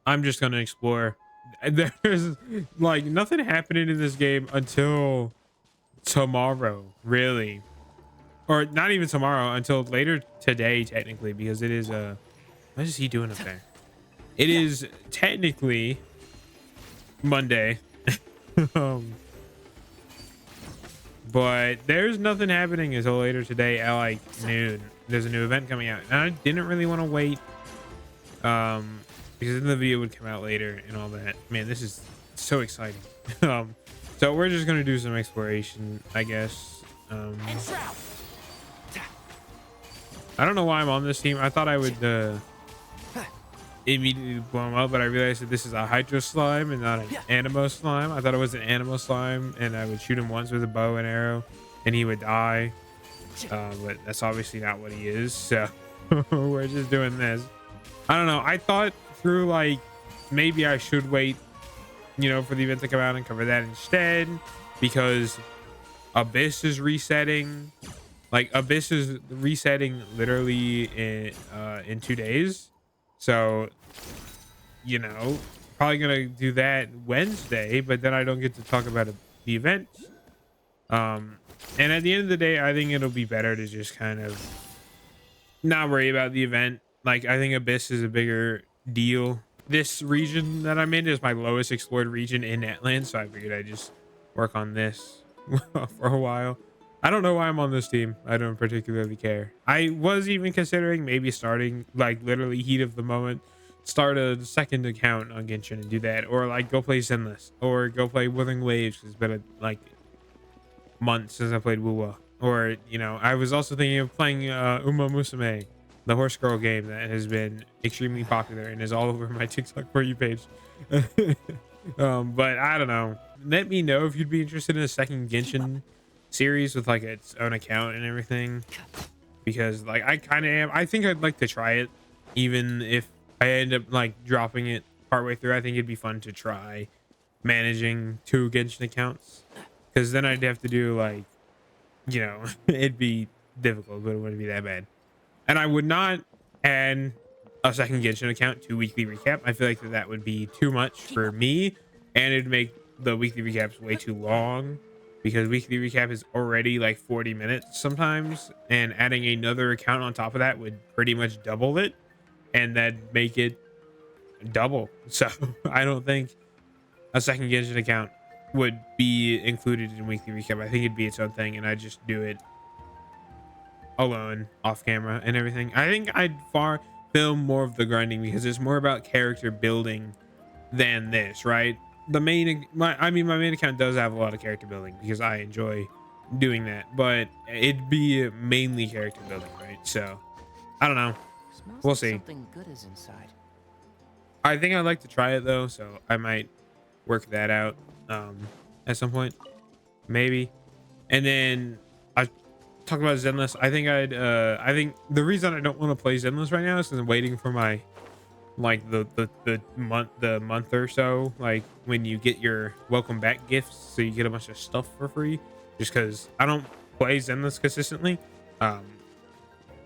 I'm just gonna explore. There's like nothing happening in this game until tomorrow, really, or not even tomorrow, until later today, technically, because it is what is he doing up there? It is technically Monday. um, but there's nothing happening until later today at like noon. There's a new event coming out, and I didn't really want to wait, because then the video would come out later and all that. Man, this is so exciting. um, so we're just gonna do some exploration, I guess. I don't know why I'm on this team. I thought I would immediately blow him up, but I realized that this is a hydro slime and not an animo slime. I thought it was an animo slime, and I would shoot him once with a bow and arrow and he would die, but that's obviously not what he is, so we're just doing this. I don't know, I thought through like maybe I should wait, for the event to come out and cover that instead, because Abyss is resetting. Like Abyss is resetting literally in 2 days. So, probably gonna do that Wednesday, but then I don't get to talk about the event. And at the end of the day, I think it'll be better to just kind of not worry about the event. Like, I think Abyss is a bigger deal. This region that I'm in is my lowest explored region in Atlant, so I figured I'd just work on this for a while. I don't know why I'm on this team. I don't particularly care. I was even considering maybe starting, like, literally heat of the moment, start a second account on Genshin and do that, or like go play Zenless, or go play Withering Waves. It's been like months since I played woohooo. Or I was also thinking of playing Uma Musume, the horse girl game that has been extremely popular and is all over my TikTok for you page. But I don't know. Let me know if you'd be interested in a second Genshin series with like its own account and everything, because like I kind of am. I think I'd like to try it, even if I end up like dropping it partway through. I think it'd be fun to try managing 2 Genshin accounts, because then I'd have to do like, it'd be difficult, but it wouldn't be that bad. And I would not add a second Genshin account to weekly recap. I feel like that would be too much for me, and it'd make the weekly recaps way too long, because weekly recap is already like 40 minutes sometimes, and adding another account on top of that would pretty much double it, and that'd make it double. So I don't think a second Genshin account would be included in weekly recap. I think it'd be its own thing, and I'd just do it alone off camera and everything. I think I'd film more of the grinding, because it's more about character building than this, right? My main account does have a lot of character building because I enjoy doing that, but it'd be mainly character building, right? So I don't know, we'll see. Something good is inside. I think I'd like to try it though, so I might work that out at some point, maybe. And then I talk about Zenless. I think the reason I don't want to play Zenless right now is because I'm waiting for my like the month or so, like when you get your welcome back gifts, so you get a bunch of stuff for free, just because I don't play Zenless consistently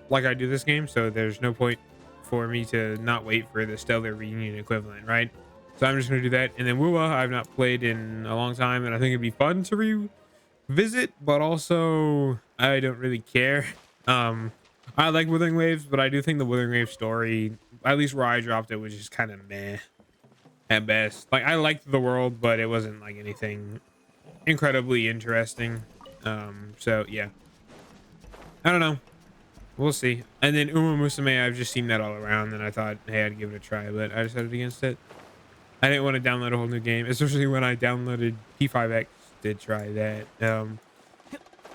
like I do this game, so there's no point for me to not wait for the Stellar Reunion equivalent, right? So I'm just gonna do that. And then woohooo I've not played in a long time, and I think it'd be fun to revisit, but also I don't really care. I like Withering Waves, but I do think the Withering Waves story, at least where I dropped it, was just kind of meh at best. Like, I liked the world, but it wasn't like anything incredibly interesting. So yeah, I don't know, we'll see. And then Uma Musume, I've just seen that all around, and I thought, hey, I'd give it a try, but I decided against it. I didn't want to download a whole new game, especially when I downloaded P5X to try that.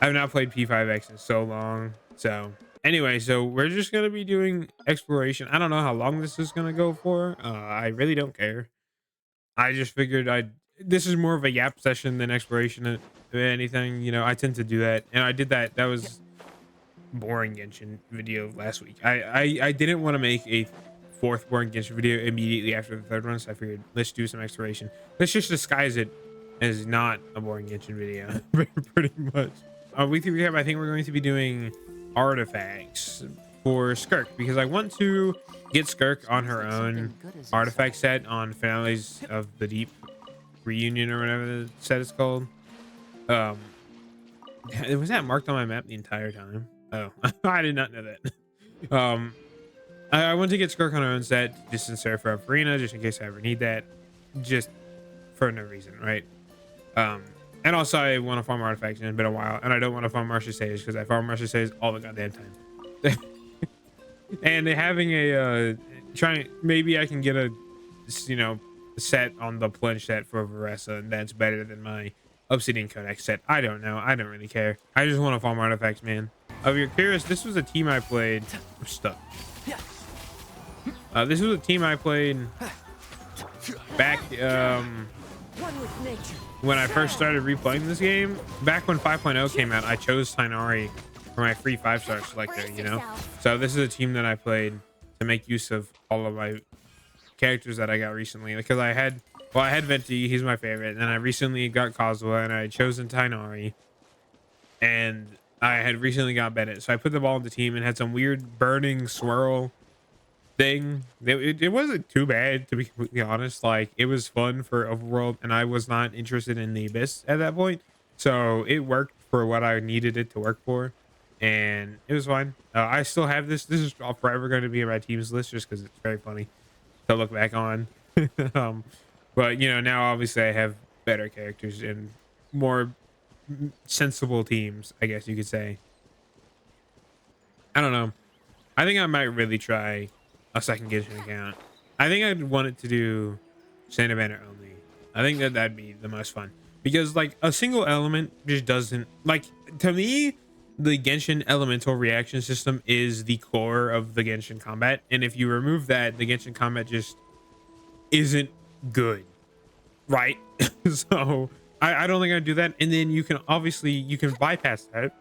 I've not played P5X in so long. So anyway, so we're just going to be doing exploration. I don't know how long this is going to go for. I really don't care. I just figured this is more of a yap session than exploration than anything. I tend to do that. And I did that. That was boring Genshin video last week. I didn't want to make a 4th boring Genshin video immediately after the 3rd one, so I figured let's do some exploration. Let's just disguise it as not a boring Genshin video. Pretty much. On weekly recap, I think we're going to be doing artifacts, for Skirk because I want to get Skirk on her own artifact set on Finales of the Deep Reunion or whatever the set is called. Um, was that marked on my map the entire time? Oh, I did not know that. I want to get Skirk on her own set just in Seraph Arena, just in case I ever need that, just for no reason, right? And also I want to farm artifacts in. It's been a while, and I don't want to farm Marsha Sage because I farm Marsha Sage all the goddamn time. And having a maybe I can get a set on the plunge set for Varessa, and that's better than my Obsidian Codex set. I don't know. I don't really care. I just want to farm artifacts, man. If you're curious, this was a team I played. I'm stuck. This was a team I played back when I first started replaying this game. Back when 5.0 came out, I chose Tainari for my free 5-star selector, you know? So this is a team that I played to make use of all of my characters that I got recently, because I had Venti, he's my favorite, and I recently got Kazuha, and I had chosen Tainari, and I had recently got Bennett. So I put them all in the team and had some weird burning swirl thing. It wasn't too bad, to be completely honest. Like, it was fun for overworld, and I was not interested in the abyss at that point, so it worked for what I needed it to work for, and it was fine. I still have this is forever going to be in my teams list just because it's very funny to look back on. But now obviously I have better characters and more sensible teams, I guess you could say. I don't know. I think I might really try a second Genshin account. I think I'd want it to do Santa Banner only. I think that'd be the most fun, because like a single element just doesn't, like, to me, the Genshin elemental reaction system is the core of the Genshin combat, and if you remove that, the Genshin combat just isn't good, right? So I don't think I'd do that. And then you can bypass that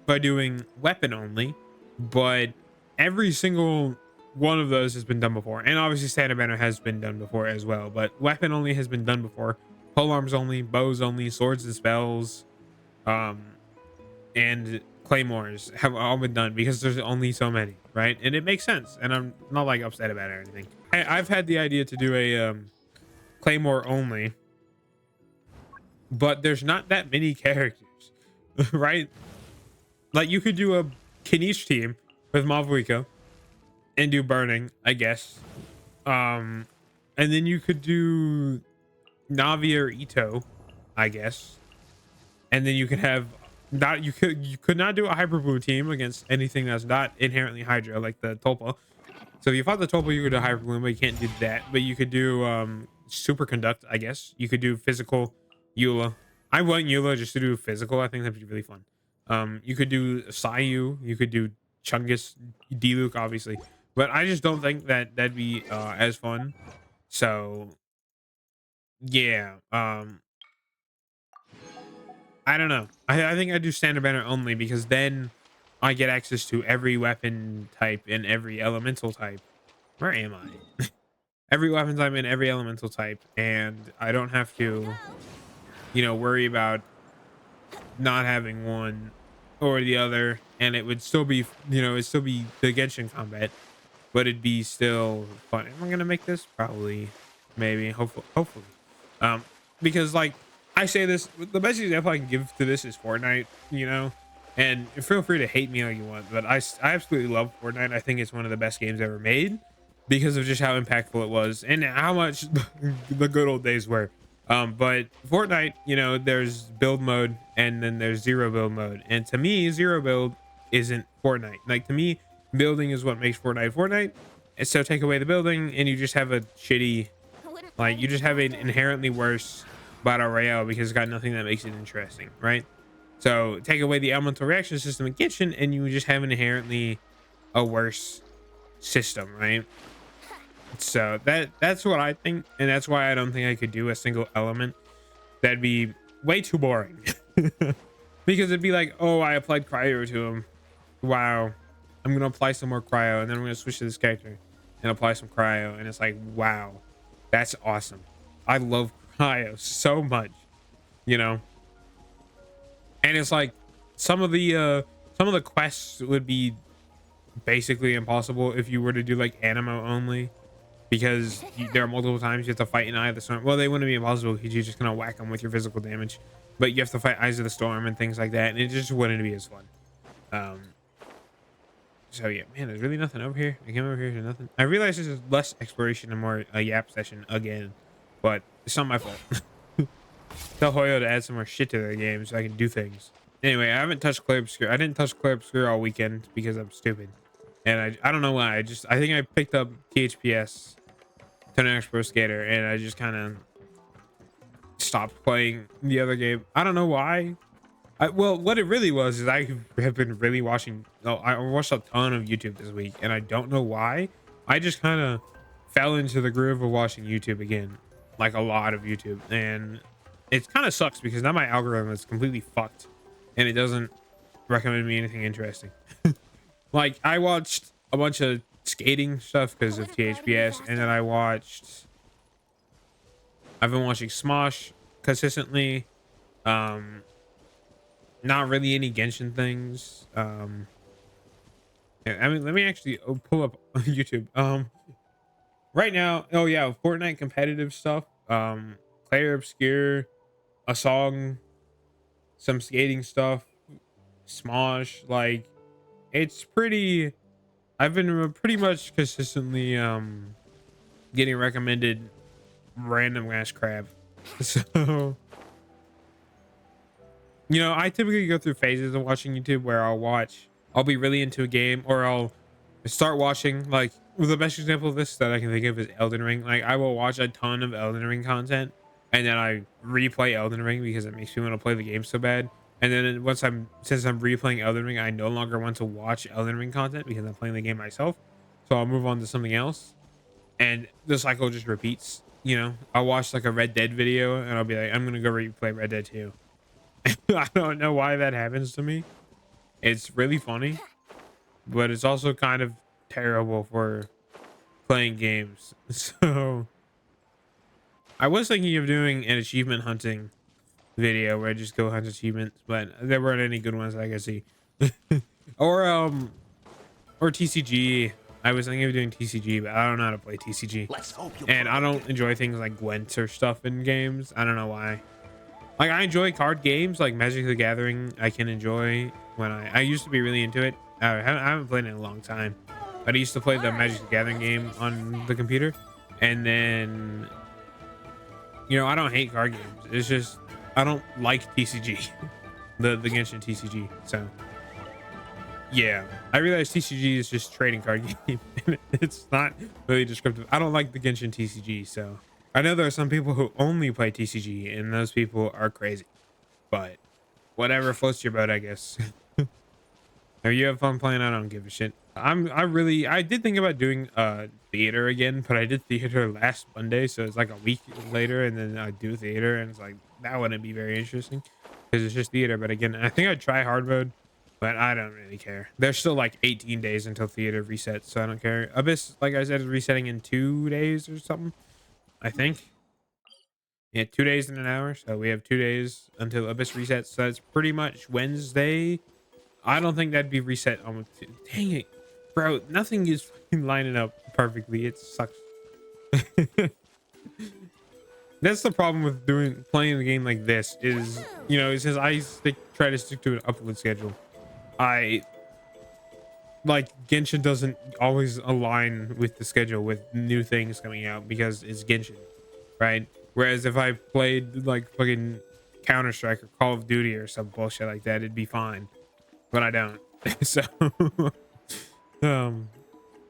by doing weapon only, but every single one of those has been done before, and obviously Santa Banner has been done before as well, but weapon only has been done before. Pole arms only, bows only, swords and spells, and claymores have all been done because there's only so many, right? And it makes sense, and I'm not like upset about it or anything. I've had the idea to do a claymore only, but there's not that many characters, right? Like, you could do a Kanish team with Mavuiko and do burning, I guess, and then you could do Navi or Ito, I guess, and then you could have you could not do a hyper blue team against anything that's not inherently Hydra, like the Tulpa. So if you fought the Tulpa, you could do hyper blue, but you can't do that. But you could do super conduct, I guess. You could do physical Eula. I want Eula just to do physical. I think that'd be really fun. You could do Sayu, you could do Chungus, Diluc, obviously, but I just don't think that that'd be as fun. So yeah, I don't know. I think I do Standard Banner only, because then I get access to every weapon type and every elemental type. Where am I? Every weapon type and every elemental type, and I don't have to worry about not having one or the other, and it would still be it'd still be the Genshin combat, but it'd be still fun. Am I gonna make this? Probably, maybe, hopefully, because, like, I say this, the best example I can give to this is Fortnite, and feel free to hate me all you want, but I absolutely love Fortnite. I think it's one of the best games ever made because of just how impactful it was and how much the good old days were. But Fortnite, there's build mode and then there's zero build mode, and to me, zero build isn't Fortnite. Like, to me, building is what makes Fortnite. And so take away the building and you just have a shitty, like, you just have an inherently worse battle royale because it's got nothing that makes it interesting, right? So take away the elemental reaction system in Genshin and you just have an inherently a worse system, right? So that's what I think, and that's why I don't think I could do a single element. That'd be way too boring. Because it'd be like, oh, I applied cryo to him, wow, I'm gonna apply some more cryo, and then I'm gonna switch to this character and apply some cryo, and it's like, wow, that's awesome. I love cryo so much, and it's like some of the quests would be basically impossible if you were to do like animo only, because there are multiple times you have to fight an Eye of the Storm. Well, they wouldn't be impossible because you're just gonna whack them with your physical damage, but you have to fight Eyes of the Storm and things like that, and it just wouldn't be as fun. Um, so yeah, man, there's really nothing over here. I came over here to nothing. I realize this is less exploration and more a yap session again, but it's not my fault. Tell Hoyo to add some more shit to their game so I can do things. Anyway, I haven't touched Clay Obscure. I didn't touch Clay Obscure all weekend because I'm stupid. And I don't know why. I think I picked up THPS, Turner Pro Skater, and I just kind of stopped playing the other game. I don't know why. Well, what it really was is I have been really watching. Oh, I watched a ton of YouTube this week, and I don't know why. I just kind of fell into the groove of watching YouTube again, like a lot of YouTube, and it kind of sucks because now my algorithm is completely fucked, and it doesn't recommend me anything interesting. Like I watched a bunch of skating stuff because of THPS, and then I've been watching Smosh consistently. Not really any Genshin things. Yeah, I mean, let me actually pull up YouTube. Right now, oh yeah, Fortnite competitive stuff. Player Obscure, a song, some skating stuff, Smosh. Like, it's pretty. I've been pretty much consistently getting recommended random ass crap. So, you know, I typically go through phases of watching YouTube where I'll be really into a game, or I'll start watching, like, well, the best example of this that I can think of is Elden Ring. Like, I will watch a ton of Elden Ring content, and then I replay Elden Ring because it makes me want to play the game so bad. And then since I'm replaying Elden Ring, I no longer want to watch Elden Ring content because I'm playing the game myself. So I'll move on to something else, and the cycle just repeats. You know, I'll watch like a Red Dead video, and I'll be like, I'm gonna go replay Red Dead 2. I don't know why that happens to me. It's really funny, but it's also kind of terrible for playing games. So I was thinking of doing an achievement hunting video where I just go hunt achievements, but there weren't any good ones I could see. Or TCG. I was thinking of doing TCG, but I don't know how to play TCG. And I don't enjoy things like Gwent or stuff in games. I don't know why. Like, I enjoy card games like Magic the Gathering. I can enjoy when I used to be really into it. I haven't played it in a long time, but I used to play the Magic the Gathering game on the computer. And then, you know, I don't hate card games. It's just I don't like TCG, the Genshin TCG. So yeah, I realize TCG is just trading card game. It's not really descriptive. I don't like the Genshin TCG, so I know there are some people who only play TCG, and those people are crazy. But whatever floats your boat, I guess. If you have fun playing, I don't give a shit. I did think about doing theater again, but I did theater last Monday, so it's like a week later, and then I do theater, and it's like that wouldn't be very interesting because it's just theater. But again, I think I'd try hard mode, but I don't really care. There's still like 18 days until theater resets, so I don't care. Abyss, like I said, is resetting in 2 days or something, I think. Yeah, 2 days and an hour, so we have 2 days until Abyss resets. So it's pretty much Wednesday. I don't think that'd be reset on. Dang it, bro! Nothing is fucking lining up perfectly. It sucks. That's the problem with playing the game like this. Is, you know, since I try to stick to an upload schedule, like Genshin doesn't always align with the schedule with new things coming out because it's Genshin, right? Whereas if I played like fucking Counter-Strike or Call of Duty or some bullshit like that, it'd be fine. But I don't. So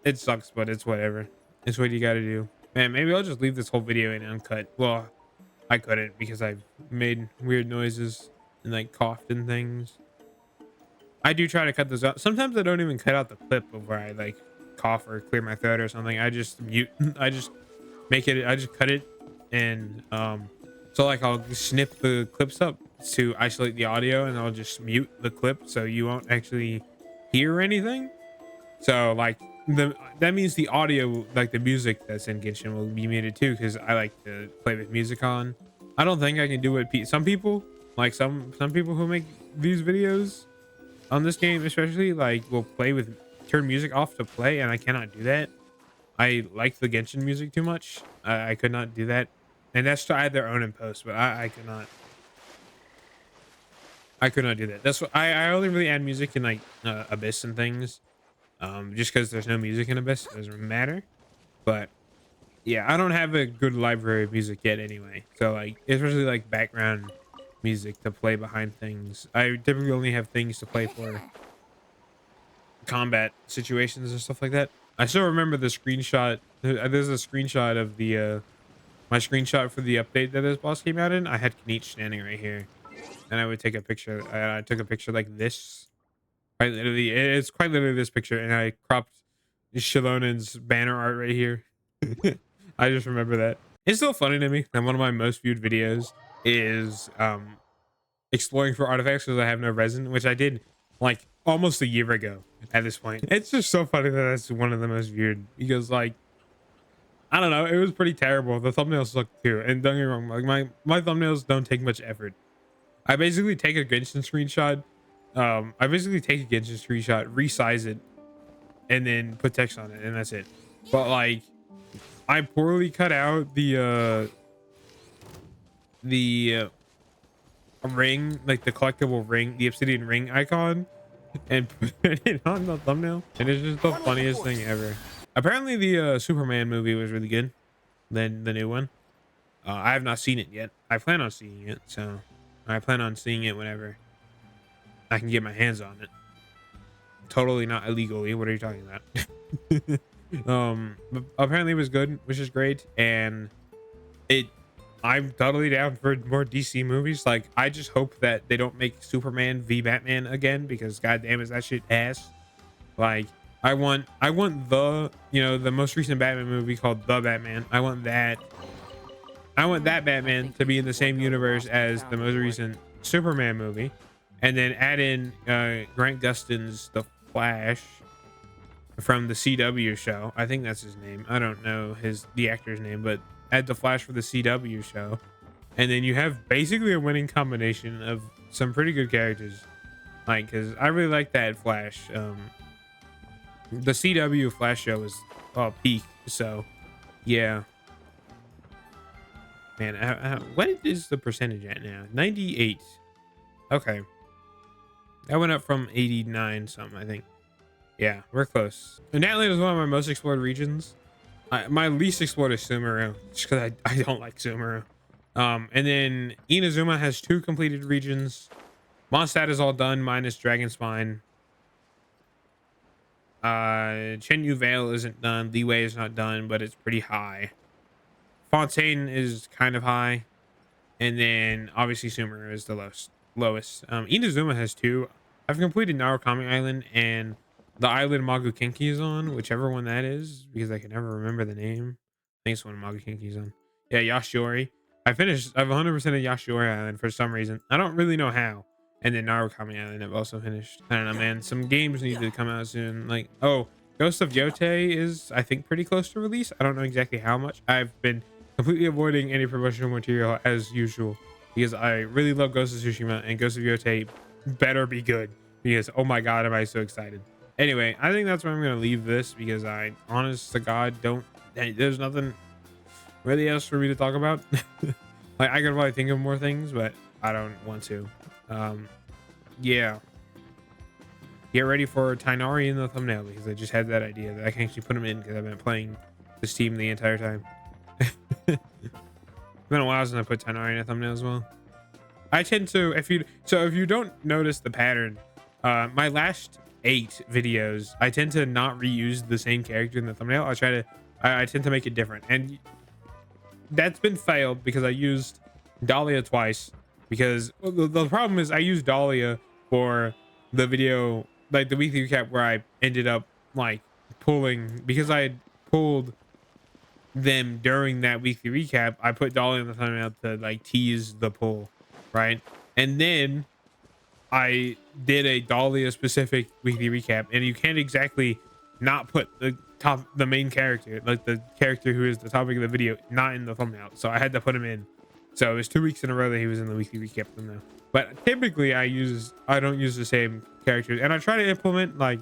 it sucks, but it's whatever. It's what you gotta do. Man, maybe I'll just leave this whole video in uncut. Well, I couldn't because I made weird noises and like coughed and things. I do try to cut those out. Sometimes I don't even cut out the clip of where I like cough or clear my throat or something. I just mute. I just cut it, and so like I'll snip the clips up to isolate the audio, and I'll just mute the clip so you won't actually hear anything. So like that means the audio, like the music that's in Genshin, will be muted too, because I like to play with music on. I don't think I can do it. Some people, like some people who make these videos on this game especially, like will play with turn music off to play, and I cannot do that. I like the Genshin music too much. I could not do that, and that's to add their own in post, but I could not. I could not do that. That's what I only really add music in like Abyss and things. Just because there's no music in Abyss, it doesn't matter. But yeah, I don't have a good library of music yet anyway. So like, especially like background music to play behind things. I typically only have things to play for combat situations and stuff like that. I still remember the screenshot. There's a screenshot of the my screenshot for the update that this boss came out in. I had Knight standing right here, and I would take a picture. I took a picture like this. Quite literally, it's quite literally this picture, and I cropped Shalonen's banner art right here. I just remember that. It's still funny to me. And one of my most viewed videos is exploring for artifacts because I have no resin, which I did like almost a year ago at this point. It's just so funny that that's one of the most viewed because like, I don't know, it was pretty terrible. The thumbnails sucked too. And don't get me wrong, like my thumbnails don't take much effort. I basically take a Genshin screenshot. Resize it, and then put text on it, and that's it. But like, I poorly cut out the ring, like the collectible ring, the obsidian ring icon, and put it on the thumbnail, and it's just the funniest thing ever. Apparently the Superman movie was really good, then the new one. I have not seen it yet. I plan on seeing it, so I plan on seeing it whenever I can get my hands on it. Totally not illegally. What are you talking about? But apparently it was good, which is great. And I'm totally down for more DC movies. Like, I just hope that they don't make Superman v Batman again, because goddamn is that shit ass. Like, I want the, you know, the most recent Batman movie called The Batman. I want that Batman to be in the same universe as the most recent Superman movie, and then add in Grant Gustin's The Flash from the CW show. I think that's his name. I don't know the actor's name, but add The Flash for the CW show, and then you have basically a winning combination of some pretty good characters. Like, because I really like that Flash. The CW Flash show is peak. So yeah. Man, what is the percentage at now? 98. Okay. That went up from 89 something, I think. Yeah, we're close. And Natland is one of my most explored regions. My least explored is Sumeru, just because I don't like Sumeru. And then Inazuma has 2 completed regions. Mondstadt is all done, minus Dragon Spine. Chenyu Vale isn't done. Liyue is not done, but it's pretty high. Fontaine is kind of high, and then obviously Sumeru is the lowest. Inazuma has 2. I've completed Narukami Island and the island Magukinki is on, whichever one that is, because I can never remember the name. I think it's one Magukinki is on. Yeah, Yashiori. I've 100% of Yashiori Island for some reason. I don't really know how. And then Narukami Island I've also finished. I don't know, man. Some games need to come out soon. Like, oh, Ghost of Yotei is, I think, pretty close to release. I don't know exactly how much. I've been completely avoiding any promotional material as usual, because I really love Ghost of Tsushima, and Ghost of Yotei better be good, because oh my god, am I so excited. Anyway, I think that's where I'm gonna leave this, because I honest to god there's nothing really else for me to talk about. Like, I could probably think of more things, but I don't want to. Yeah, get ready for Tainari in the thumbnail, because I just had that idea that I can actually put him in, because I've been playing this team the entire time. It's been a while since I put Tainari in a thumbnail as well. I tend to, if you don't notice the pattern, my last 8 videos, I tend to not reuse the same character in the thumbnail. I tend to make it different, and that's been failed because I used Dahlia twice. Because the problem is I used Dahlia for the video, like the weekly recap, where I ended up like pulling, because I had pulled them during that weekly recap. I put Dahlia in the thumbnail to like tease the pull, right? And then I did a Dahlia specific weekly recap, and you can't exactly not put the main character, like the character who is the topic of the video, not in the thumbnail. So I had to put him in. So it was 2 weeks in a row that he was in the weekly recap thumbnail. But typically I don't use the same characters, and I try to implement like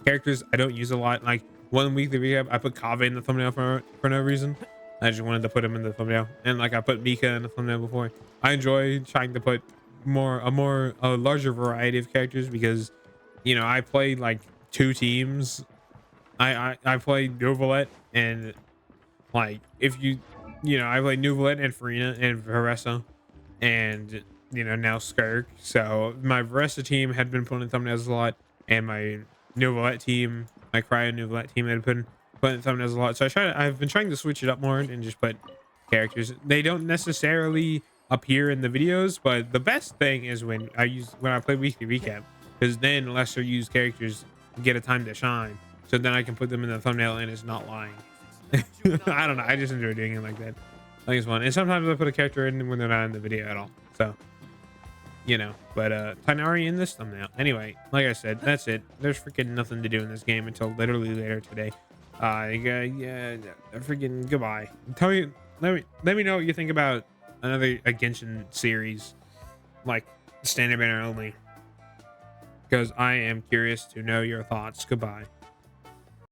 characters I don't use a lot. Like one weekly recap, I put Kaveh in the thumbnail for no reason. I just wanted to put him in the thumbnail, and like I put Mika in the thumbnail before. I enjoy trying to put a larger variety of characters because, you know, I play like two teams. I play Novalet, and like if you know, I play Novalet and Farina and Varessa, and you know, now Skirk. So my Varessa team had been putting in thumbnails a lot, and my Novalet team, my Cryo Novalet team, had been putting in thumbnails a lot. So I've been trying to switch it up more and just put characters. They don't necessarily appear in the videos, but the best thing is when I play weekly recap, because then lesser used characters get a time to shine. So then I can put them in the thumbnail and it's not lying. I don't know. I just enjoy doing it like that. I think it's fun. And sometimes I put a character in when they're not in the video at all. So, you know, but Tainari in this thumbnail. Anyway, like I said, that's it. There's freaking nothing to do in this game until literally later today. Yeah, freaking goodbye. Let me know what you think about another Genshin series, like standard banner only, because I am curious to know your thoughts. Goodbye.